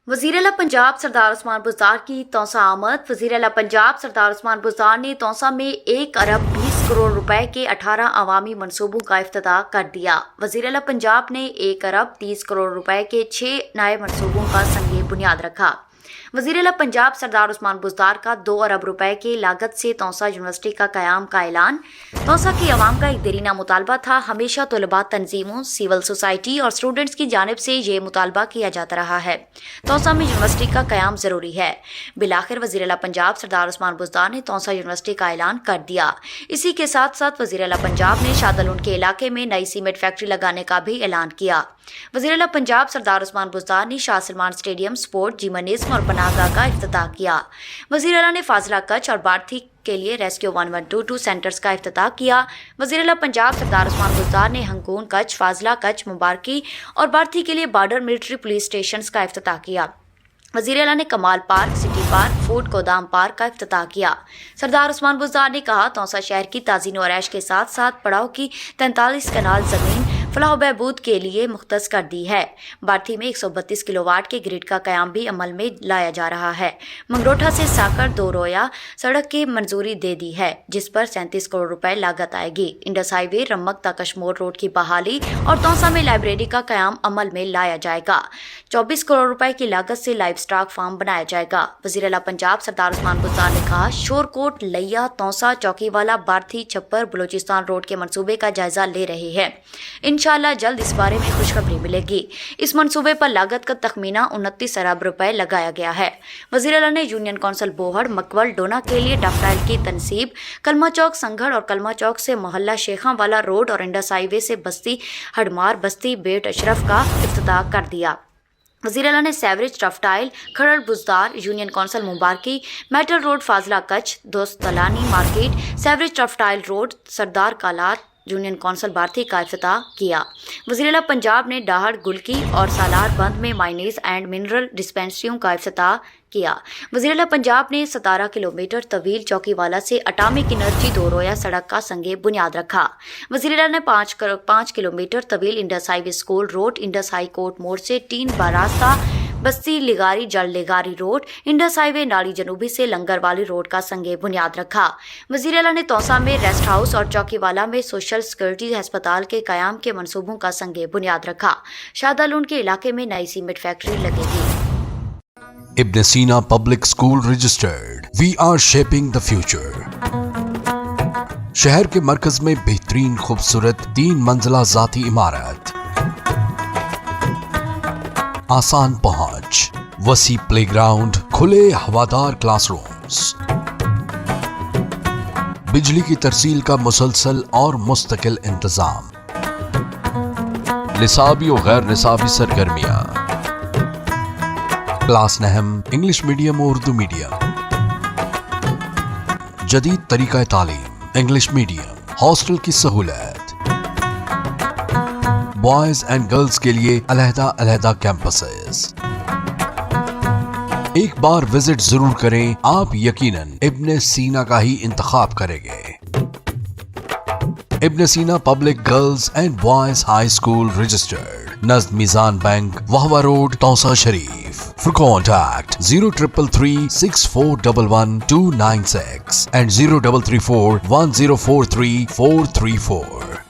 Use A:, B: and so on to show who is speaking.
A: वज़ीर आला पंजाब सरदार उस्मान बुज़दार की तौसा आमद। वज़ीर आला पंजाब सरदार उस्मान बुज़दार ने तौसा में 1 अरब 20 करोड़ रुपए के 18 अवामी मनसूबों का इफ्तिताह कर दिया। वज़ीर आला पंजाब ने 1 अरब 30 करोड़ रुपए के 6 नए मनसूबों का संगे बुनियाद रखा। वज़ीर आला पंजाब सरदार उस्मान बुज़दार का 2 अरब रुपए की लागत से तौसा यूनिवर्सिटी का क़याम का ऐलान। तौसा की आवाम का एक देरीना मुतालबा था। हमेशा तलबा तंजीमों, सिविल सोसाइटी और स्टूडेंट्स की जानिब से ये मुतालबा किया जाता रहा है। तौसा में यूनिवर्सिटी का क़याम ज़रूरी है। बिलाखिर वज़ीर आला पंजाब सरदार उस्मान बुज़दार ने तौसा यूनिवर्सिटी का ऐलान कर दिया। इसी के साथ साथ वज़ीर आला पंजाब ने शादलुन के इलाके में नई सीमेंट फैक्ट्री लगाने का भी ऐलान किया। वज़ीर आला पंजाब सरदार उस्मान बुज़दार ने Shah Salman stadium, sport, gymnasium और पनाहगाह का इफ्तिताह किया। वज़ीर आला ने फाजिला, कच्छ और बार्थी के लिए रेस्क्यू 1122 सेंटर्स का इफ्तिताह किया। वज़ीर आला पंजाब सरदार उस्मान बुज़दार ने हंगून कच्छ, फाजिला कच्छ, मुबारकी और बार्थी के लिए बॉर्डर मिलिट्री पुलिस स्टेशंस का इफ्तिताह किया। वज़ीर आला ने कमाल पार्क, सिटी पार्क, फूड गोदाम पार्क का इफ्तिताह किया। सरदार उस्मान बुज़दार ने कहा, तौसा शहर की ताज़ीन और ऐश के साथ साथ पड़ाव की 43 कनाल ज़मीन फलाह बहबूद के लिए मुख्तस कर दी है। बार्थी में 132 किलोवाट के ग्रिड का क़याम भी अमल में लाया जा रहा है। मंगरोठा से साकर 2 रोया सड़क की मंजूरी दे दी है, जिस पर 37 करोड़ रुपए लागत आएगी। इंडस हाईवे, रमक ता कशमोर रोड की बहाली और तौसा में लाइब्रेरी का क़याम अमल में लाया जाएगा। 24 करोड़ रुपए की लागत से लाइव स्टॉक फार्म बनाया जाएगा। वज़ीर आला पंजाब सरदार उस्मान बुज़दार ने कहा, शोरकोट, लैया, तौसा, चौकीवाला, बार्थी, छप्पर, बलूचिस्तान रोड के मंसूबे का जायजा ले रहे हैं। इंशाअल्लाह जल्द इस बारे में खुशखबरी मिलेगी। इस मंसूबे पर लागत का तखमीना 29 अरब रुपए लगाया गया है। वज़ीर आला ने यूनियन कौंसिल बोहड़, मकवल, डोना के लिए डैफ़ोडिल की तनसीब, कलमा चौक संघड़ और कलमा चौक से मोहल्ला शेखां वाला रोड और इंडस हाईवे से बस्ती हडमार, बस्ती बेट अशरफ का इफ्तिताह कर दिया। वज़ीर आला ने sewerage, daffodil, Kharr Buzdar, union council Mubaraki, metal road, Fazila Kachh, Dostlani market, sewerage daffodil road, Sardar Kalat, union council Barthi का इफ्तिताह किया। वज़ीर आला पंजाब ने डाहड़, गुलकी और सालार बंद में माइनीज एंड मिनरल डिस्पेंसरियों का इफ्तिताह किया। वज़ीर आला पंजाब ने 17 किलोमीटर तवील चौकीवाला से एटॉमिक एनर्जी 2 रोया सड़क का संगे बुनियाद रखा। वज़ीर आला ने 5 किलोमीटर तवील Indus highway school road, Indus high court मोड़ से टीन बारास्ता, बस्ती लिगारी, जल लिगारी रोड, इंडस हाईवे नाली जनूबी से लंगर वाली रोड का संगे बुनियाद रखा। वज़ीर आला ने तौसा में रेस्ट हाउस और चौकीवाला में सोशल सिक्योरिटी अस्पताल के क़याम के मंसूबों का संगे बुनियाद रखा। शादालून के इलाके में नई सीमेंट फैक्ट्री लगेगी।
B: Ibn Sina Public School Registered. We are shaping the future. शहर के मरकज में बेहतरीन खूबसूरत 3 मंजिला ज़ाती इमारत, आसान पहुंच, वसी प्लेग्राउंड, खुले हवादार क्लासरूम्स, बिजली की तरसील का मुसलसल और मुस्तकिल इंतजाम, निसाबी और गैर निसाबी सरगर्मियां, क्लास नहम, इंग्लिश मीडियम और उर्दू मीडियम, जदीद तरीका तालीम, इंग्लिश मीडियम, हॉस्टल की सहूलत, बॉयज एंड गर्ल्स के लिए अलहदा कैंपसेस। एक बार विजिट जरूर करें, आप यकीनन इब्न सीना का ही इंतखाब करेंगे। Ibn Sina public girls and boys high school registered, नज़द Meezan bank, Wahwa road, Taunsa Sharif. For contact 0333 6411 296 and 0334 1043 434.